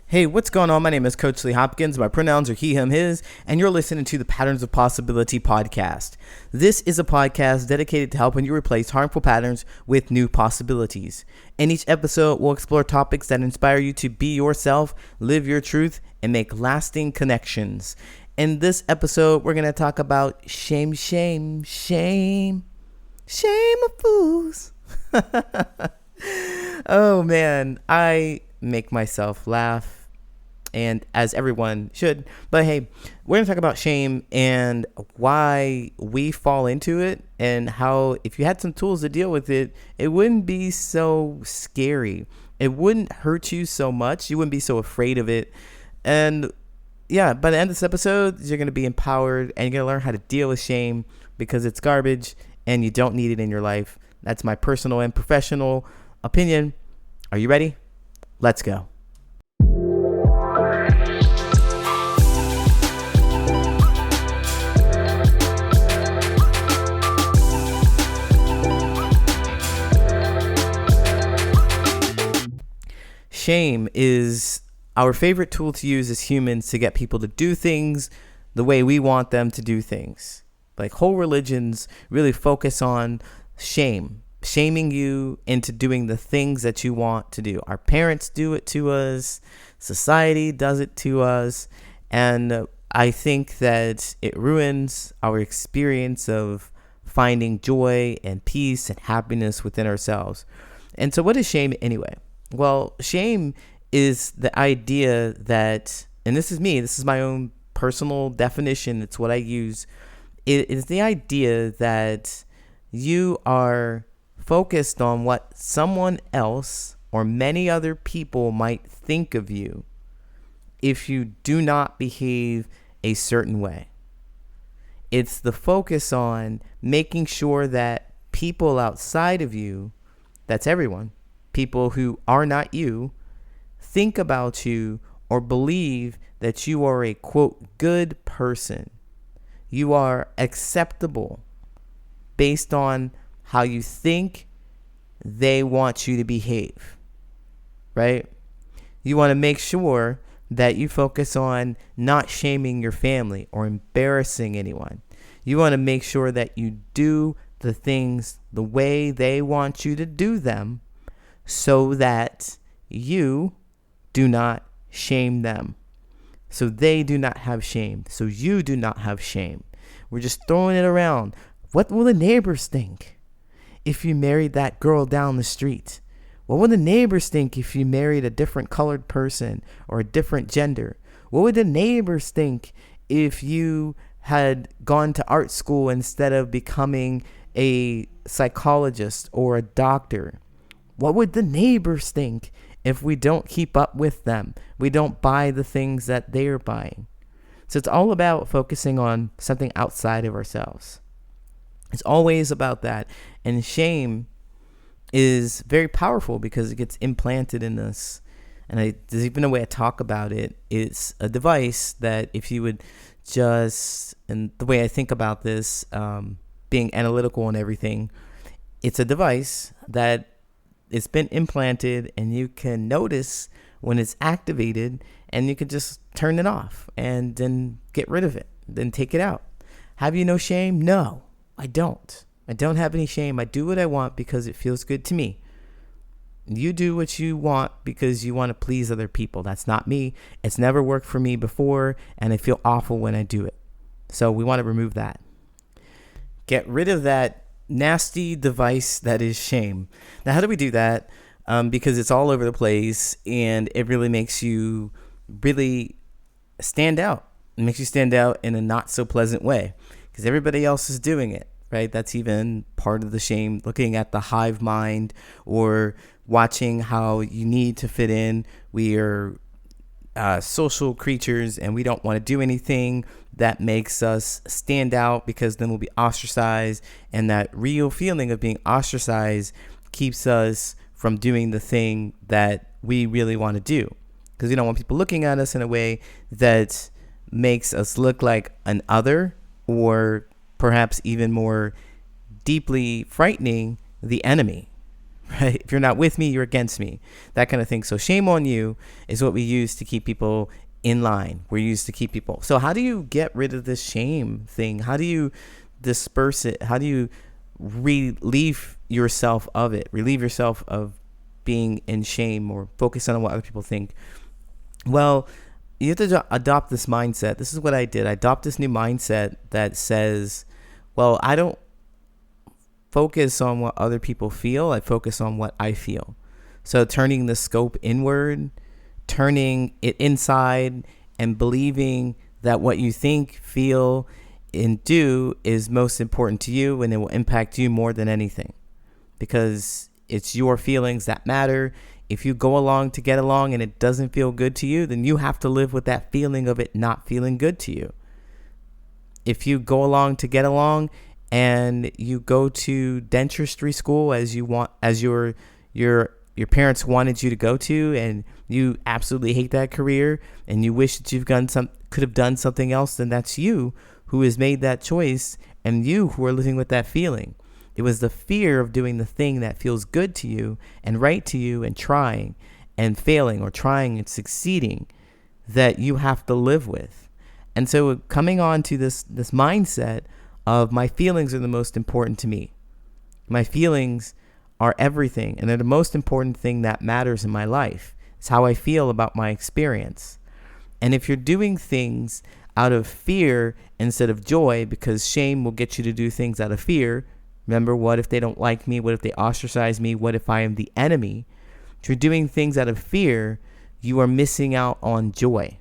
Hey, what's going on? My name is Coach Lee Hopkins. My pronouns are he, him, his, and you're listening to the Patterns of Possibility podcast. This is a podcast dedicated to helping you replace harmful patterns with new possibilities. In each episode, we'll explore topics that inspire you to be yourself, live your truth, and make lasting connections. In this episode, we're going to talk about shame of fools. Oh man, I make myself laugh, and as everyone should. But hey, we're gonna talk about shame and why we fall into it, and how if you had some tools to deal with it, it wouldn't be so scary. It wouldn't hurt you so much. You wouldn't be so afraid of it. And yeah, by the end of this episode, you're gonna be empowered and you're gonna learn how to deal with shame, because it's garbage and you don't need it in your life. That's my personal and professional opinion. Are you ready? Let's go. Shame is our favorite tool to use as humans to get people to do things the way we want them to do things. Like whole religions really focus on shaming you into doing the things that you want to do. Our parents do it to us. Society does it to us. And I think that it ruins our experience of finding joy and peace and happiness within ourselves. And so what is shame anyway? Well, shame is the idea that, and this is my own personal definition, it's what I use. It is the idea that you are focused on what someone else or many other people might think of you if you do not behave a certain way. It's the focus on making sure that people outside of you, that's everyone, people who are not you, think about you or believe that you are a, quote, good person. You are acceptable based on how you think they want you to behave, right? You want to make sure that you focus on not shaming your family or embarrassing anyone. You want to make sure that you do the things the way they want you to do them, so that you do not shame them. So they do not have shame. So you do not have shame. We're just throwing it around. What will the neighbors think if you married that girl down the street? What would the neighbors think if you married a different colored person or a different gender? What would the neighbors think if you had gone to art school instead of becoming a psychologist or a doctor? What would the neighbors think if we don't keep up with them? We don't buy the things that they're buying. So it's all about focusing on something outside of ourselves. It's always about that. And shame is very powerful because it gets implanted in us. And there's even a way I talk about it. It's a device that if you would just, and the way I think about this, being analytical and everything, it's a device that it's been implanted, and you can notice when it's activated, and you can just turn it off and then get rid of it, then take it out. Have you no shame? No, I don't. I don't have any shame. I do what I want because it feels good to me. You do what you want because you want to please other people. That's not me. It's never worked for me before, and I feel awful when I do it. So we want to remove that. Get rid of that nasty device that is shame. Now, how do we do that? Because it's all over the place, and it really makes you really stand out. It makes you stand out in a not so pleasant way because everybody else is doing it, right? That's even part of the shame, looking at the hive mind or watching how you need to fit in. We are social creatures, and we don't want to do anything that makes us stand out, because then we'll be ostracized, and that real feeling of being ostracized keeps us from doing the thing that we really want to do, because we don't want people looking at us in a way that makes us look like an other, or perhaps even more deeply frightening, the enemy. right? If you're not with me, you're against me, that kind of thing. So shame on you is what we use to keep people in line. We're used to keep people. So how do you get rid of this shame thing? How do you disperse it? How do you relieve yourself of it? Relieve yourself of being in shame or focus on what other people think? Well, you have to adopt this mindset. This is what I did. I adopt this new mindset that says, well, I don't focus on what other people feel. I focus on what I feel. So turning the scope inward, turning it inside, and believing that what you think, feel, and do is most important to you, and it will impact you more than anything, because it's your feelings that matter. If you go along to get along and it doesn't feel good to you, then you have to live with that feeling of it not feeling good to you. If you go along to get along and you go to dentistry school as your parents wanted you to go to, and you absolutely hate that career and you wish that could have done something else, then that's you who has made that choice, and you who are living with that feeling. It was the fear of doing the thing that feels good to you and right to you, and trying and failing, or trying and succeeding, that you have to live with. And so coming on to this mindset of my feelings are the most important to me. My feelings are everything, and they're the most important thing that matters in my life. It's how I feel about my experience. And if you're doing things out of fear instead of joy, because shame will get you to do things out of fear. Remember, what if they don't like me? What if they ostracize me? What if I am the enemy? If you're doing things out of fear, you are missing out on joy.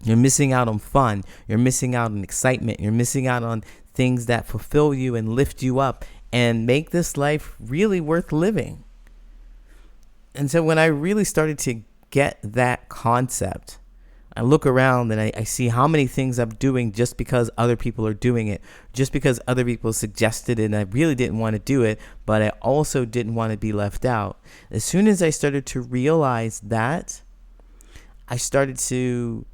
You're missing out on fun. You're missing out on excitement. You're missing out on things that fulfill you and lift you up and make this life really worth living. And so when I really started to get that concept, I look around and I see how many things I'm doing just because other people are doing it, just because other people suggested it, and I really didn't want to do it, but I also didn't want to be left out. As soon as I started to realize that, I started to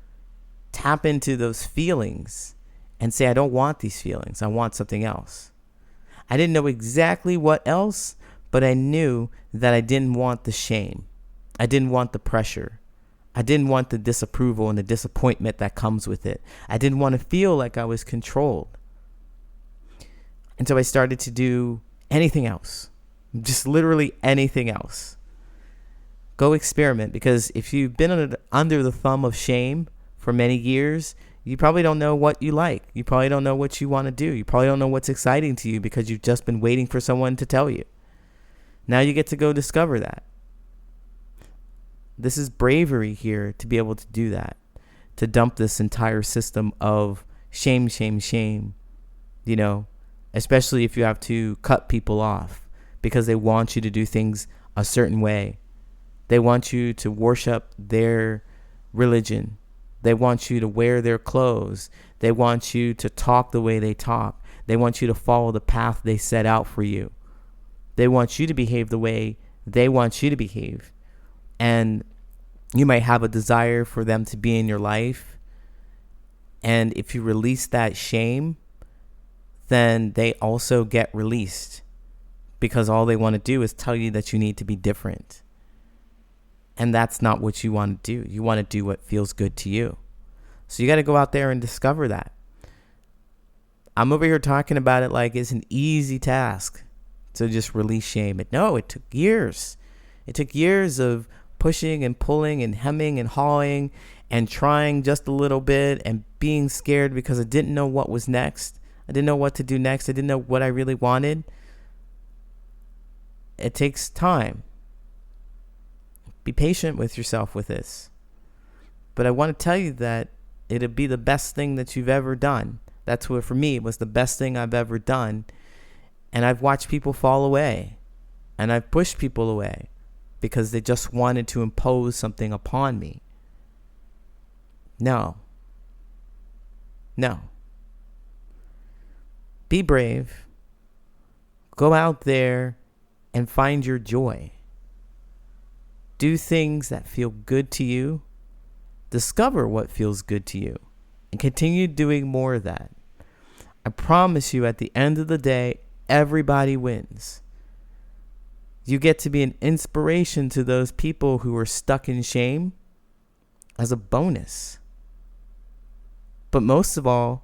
tap into those feelings and say, I don't want these feelings. I want something else. I didn't know exactly what else, but I knew that I didn't want the shame. I didn't want the pressure. I didn't want the disapproval and the disappointment that comes with it. I didn't want to feel like I was controlled. And so I started to do anything else, just literally anything else. Go experiment, because if you've been under the thumb of shame for many years, you probably don't know what you like. You probably don't know what you want to do. You probably don't know what's exciting to you, because you've just been waiting for someone to tell you. Now you get to go discover that. This is bravery here to be able to do that, to dump this entire system of shame, especially if you have to cut people off because they want you to do things a certain way. They want you to worship their religion. They want you to wear their clothes. They want you to talk the way they talk. They want you to follow the path they set out for you. They want you to behave the way they want you to behave. And you might have a desire for them to be in your life. And if you release that shame, then they also get released, because all they want to do is tell you that you need to be different. And that's not what you want to do. You want to do what feels good to you. So you got to go out there and discover that. I'm over here talking about it like it's an easy task to just release shame. But no, it took years. It took years of pushing and pulling and hemming and hawing and trying just a little bit and being scared because I didn't know what was next. I didn't know what to do next. I didn't know what I really wanted. It takes time. Be patient with yourself with this. But I want to tell you that it'd be the best thing that you've ever done. That's what, for me, it was the best thing I've ever done. And I've watched people fall away. And I've pushed people away because they just wanted to impose something upon me. No. Be brave. Go out there and find your joy. Do things that feel good to you. Discover what feels good to you. And continue doing more of that. I promise you, at the end of the day, everybody wins. You get to be an inspiration to those people who are stuck in shame as a bonus. But most of all,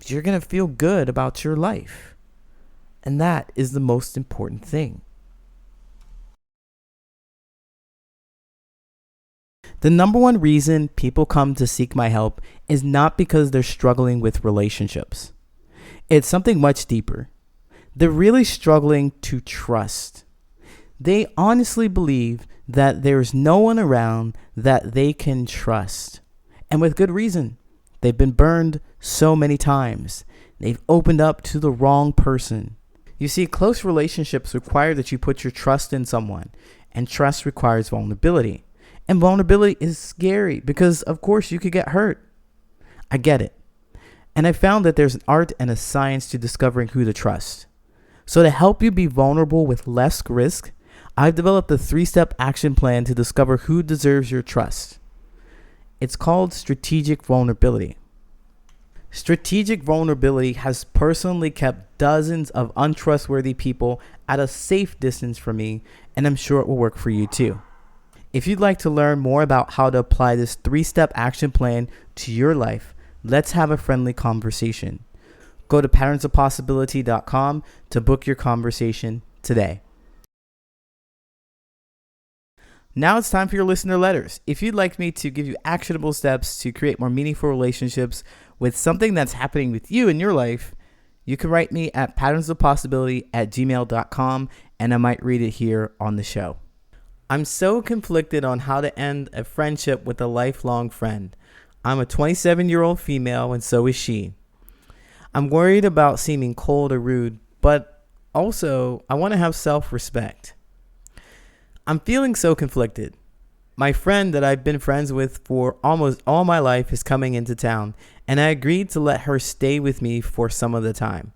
you're going to feel good about your life. And that is the most important thing. The number one reason people come to seek my help is not because they're struggling with relationships. It's something much deeper. They're really struggling to trust. They honestly believe that there's no one around that they can trust. And with good reason. They've been burned so many times. They've opened up to the wrong person. You see, close relationships require that you put your trust in someone, and trust requires vulnerability. And vulnerability is scary because, of course, you could get hurt. I get it. And I found that there's an art and a science to discovering who to trust. So to help you be vulnerable with less risk, I've developed a 3-step action plan to discover who deserves your trust. It's called strategic vulnerability. Strategic vulnerability has personally kept dozens of untrustworthy people at a safe distance from me, and I'm sure it will work for you too. If you'd like to learn more about how to apply this 3-step action plan to your life, let's have a friendly conversation. Go to patternsofpossibility.com to book your conversation today. Now it's time for your listener letters. If you'd like me to give you actionable steps to create more meaningful relationships with something that's happening with you in your life, you can write me at patternsofpossibility@gmail.com, and I might read it here on the show. I'm so conflicted on how to end a friendship with a lifelong friend. I'm a 27-year-old female, and so is she. I'm worried about seeming cold or rude, but also I want to have self-respect. I'm feeling so conflicted. My friend that I've been friends with for almost all my life is coming into town, and I agreed to let her stay with me for some of the time.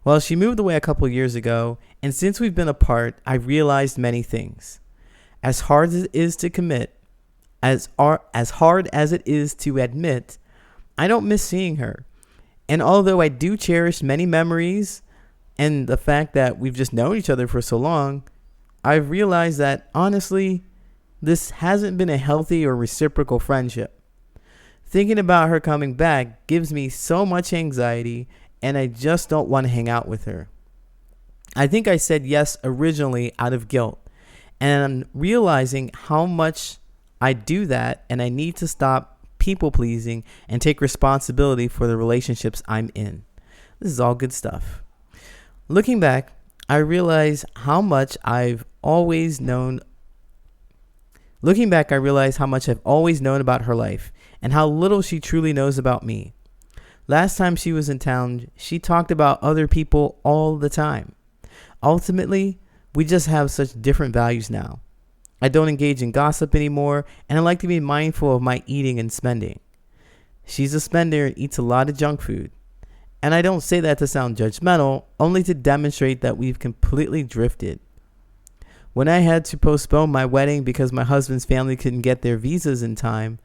Well, she moved away a couple years ago, and since we've been apart, I've realized many things. As hard as it is to commit, as hard as it is to admit, I don't miss seeing her. And although I do cherish many memories and the fact that we've just known each other for so long, I've realized that, honestly, this hasn't been a healthy or reciprocal friendship. Thinking about her coming back gives me so much anxiety, and I just don't want to hang out with her. I think I said yes originally out of guilt, and I'm realizing how much I do that, and I need to stop people-pleasing and take responsibility for the relationships I'm in. This is all good stuff. Looking back, I realize how much I've always known about her life and how little she truly knows about me. Last time she was in town, she talked about other people all the time. Ultimately, we just have such different values now. I don't engage in gossip anymore, and I like to be mindful of my eating and spending. She's a spender and eats a lot of junk food. And I don't say that to sound judgmental, only to demonstrate that we've completely drifted. When I had to postpone my wedding because my husband's family couldn't get their visas in time,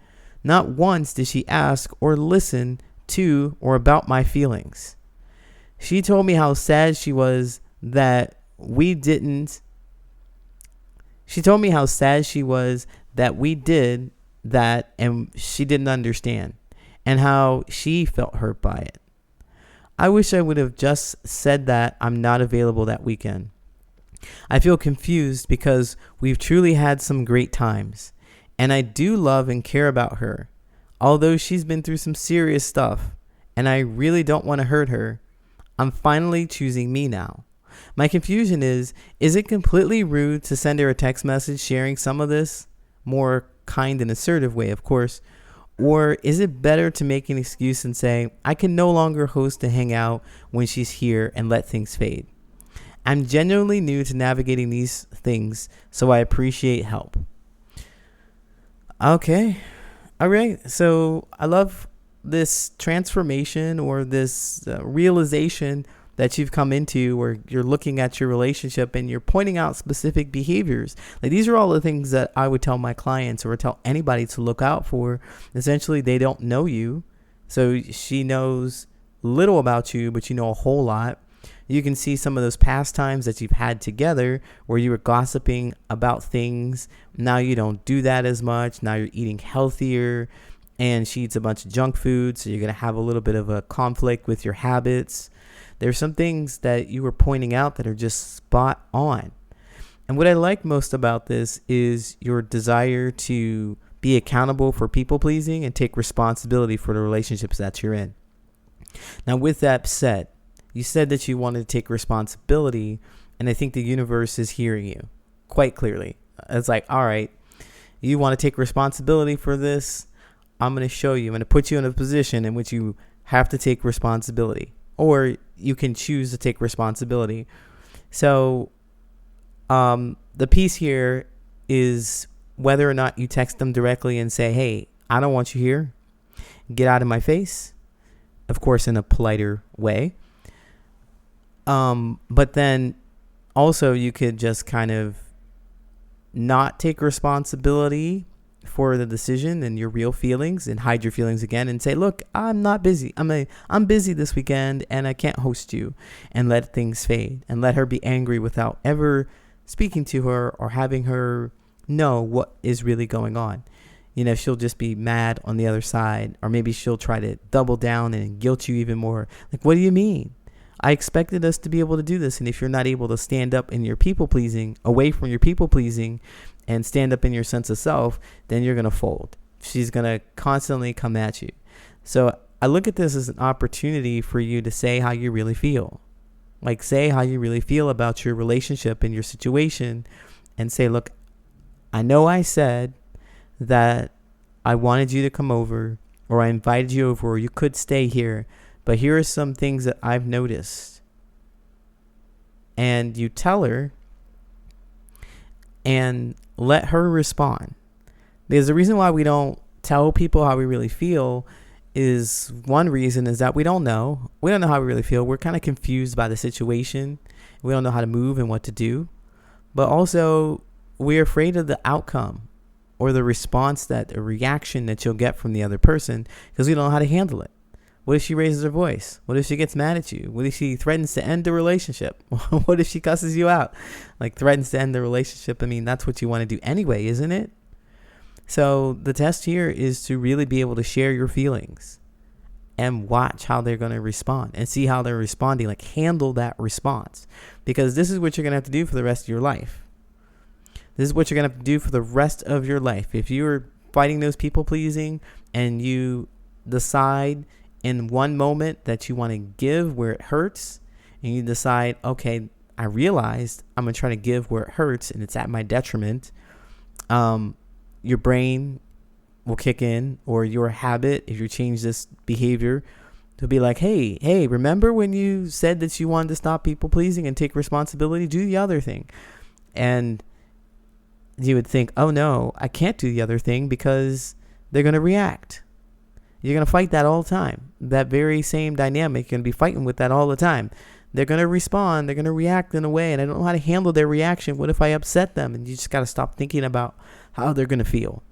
not once did she ask or listen to or about my feelings. She told me how sad she was that we did that and she didn't understand, and how she felt hurt by it. I wish I would have just said that I'm not available that weekend. I feel confused because we've truly had some great times, and I do love and care about her, although she's been through some serious stuff, and I really don't want to hurt her. I'm finally choosing me now. My confusion is it completely rude to send her a text message sharing some of this? More kind and assertive way, of course. Or is it better to make an excuse and say, I can no longer host a hangout when she's here and let things fade? I'm genuinely new to navigating these things, so I appreciate help. Okay. All right. So I love this transformation or this realization that you've come into, where you're looking at your relationship and you're pointing out specific behaviors. Like, these are all the things that I would tell my clients or tell anybody to look out for. Essentially, they don't know you. So she knows little about you, but you know a whole lot. You can see some of those past times that you've had together where you were gossiping about things. Now you don't do that as much. Now you're eating healthier, and she eats a bunch of junk food, so you're going to have a little bit of a conflict with your habits. There's some things that you were pointing out that are just spot on. And what I like most about this is your desire to be accountable for people pleasing and take responsibility for the relationships that you're in. Now, with that said, you said that you wanted to take responsibility, and I think the universe is hearing you quite clearly. It's like, all right, you want to take responsibility for this? I'm going to show you. I'm going to put you in a position in which you have to take responsibility, or you can choose to take responsibility. So the piece here is whether or not you text them directly and say, hey, I don't want you here. Get out of my face. Of course, in a politer way. But then also you could just kind of not take responsibility for the decision and your real feelings and hide your feelings again and say, look, I'm not busy. I'm busy this weekend and I can't host you, and let things fade and let her be angry without ever speaking to her or having her know what is really going on. You know, she'll just be mad on the other side, or maybe she'll try to double down and guilt you even more. Like, what do you mean? I expected us to be able to do this. And if you're not able to stand up in your people pleasing, away from your people pleasing, and stand up in your sense of self, then you're going to fold. She's going to constantly come at you. So I look at this as an opportunity for you to say how you really feel. Like, say how you really feel about your relationship and your situation, and say, look, I know I said that I wanted you to come over, or I invited you over, or you could stay here, but here are some things that I've noticed. And you tell her and let her respond. Because the reason why we don't tell people how we really feel is, one reason is that we don't know. We don't know how we really feel. We're kind of confused by the situation. We don't know how to move and what to do. But also, we're afraid of the outcome or the response, that a reaction that you'll get from the other person, because we don't know how to handle it. What if she raises her voice? What if she gets mad at you? What if she threatens to end the relationship? What if she cusses you out? Like, threatens to end the relationship. I mean, that's what you want to do anyway, isn't it? So the test here is to really be able to share your feelings and watch how they're going to respond and see how they're responding. Like, handle that response, because this is what you're going to have to do for the rest of your life. This is what you're going to have to do for the rest of your life. If you're fighting those people pleasing and you decide in one moment that you want to give where it hurts, and you decide, okay, I realized I'm going to try to give where it hurts and it's at my detriment, your brain will kick in, or your habit, if you change this behavior, to be like, hey, remember when you said that you wanted to stop people pleasing and take responsibility? Do the other thing. And you would think, oh no, I can't do the other thing because they're going to react. You're going to fight that all the time. That very same dynamic, you're going to be fighting with that all the time. They're going to respond. They're going to react in a way, and I don't know how to handle their reaction. What if I upset them? And you just got to stop thinking about how they're going to feel.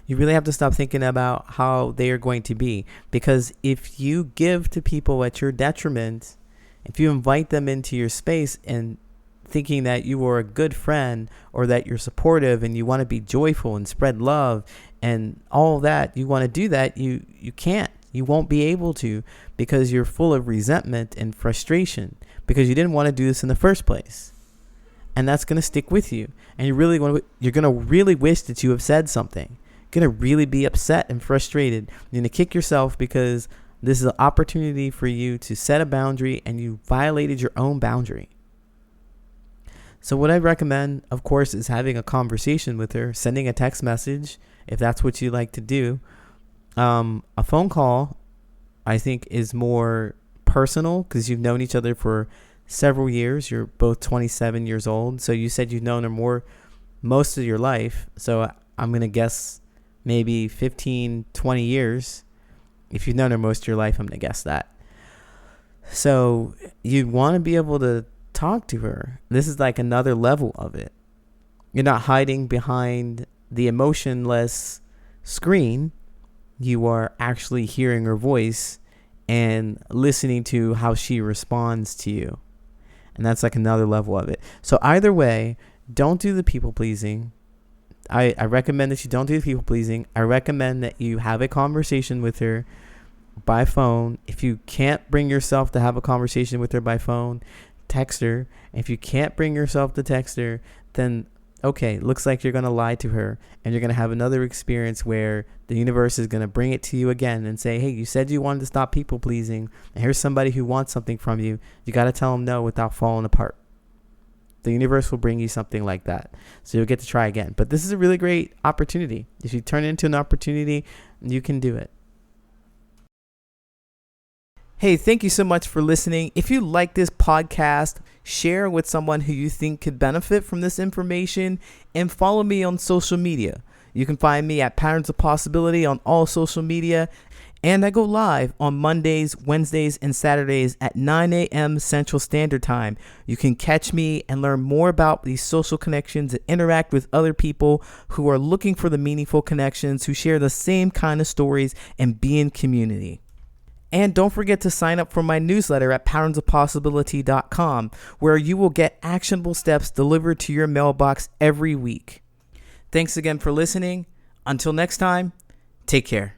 You really have to stop thinking about how they are going to be, because if you give to people at your detriment, if you invite them into your space and thinking that you are a good friend, or that you're supportive and you want to be joyful and spread love and all that, you want to do that, you can't. You won't be able to, because you're full of resentment and frustration, because you didn't want to do this in the first place. And that's going to stick with you. And you're going to really wish that you have said something. You're going to really be upset and frustrated. You're going to kick yourself, because this is an opportunity for you to set a boundary, and you violated your own boundary. So what I recommend, of course, is having a conversation with her, sending a text message, if that's what you like to do. A phone call, I think, is more personal, because you've known each other for several years. You're both 27 years old. So you said you've known her most of your life. So I'm going to guess maybe 15, 20 years. If you've known her most of your life, I'm going to guess that. So you want to be able to talk to her. This is like another level of it. You're not hiding behind the emotionless screen. You are actually hearing her voice and listening to how she responds to you. And that's like another level of it. So either way, don't do the people pleasing. I recommend that you don't do the people pleasing. I recommend that you have a conversation with her by phone. If you can't bring yourself to have a conversation with her by phone, text her. If you can't bring yourself to text her, then okay, looks like you're going to lie to her, and you're going to have another experience where the universe is going to bring it to you again and say, hey, you said you wanted to stop people pleasing, and here's somebody who wants something from you. You got to tell them no without falling apart. The universe will bring you something like that. So you'll get to try again. But this is a really great opportunity. If you turn it into an opportunity, you can do it. Hey, thank you so much for listening. If you like this podcast, share with someone who you think could benefit from this information, and follow me on social media. You can find me at Patterns of Possibility on all social media, and I go live on Mondays, Wednesdays, and Saturdays at 9 a.m. Central Standard Time. You can catch me and learn more about these social connections and interact with other people who are looking for the meaningful connections, who share the same kind of stories, and be in community. And don't forget to sign up for my newsletter at patternsofpossibility.com, where you will get actionable steps delivered to your mailbox every week. Thanks again for listening. Until next time, take care.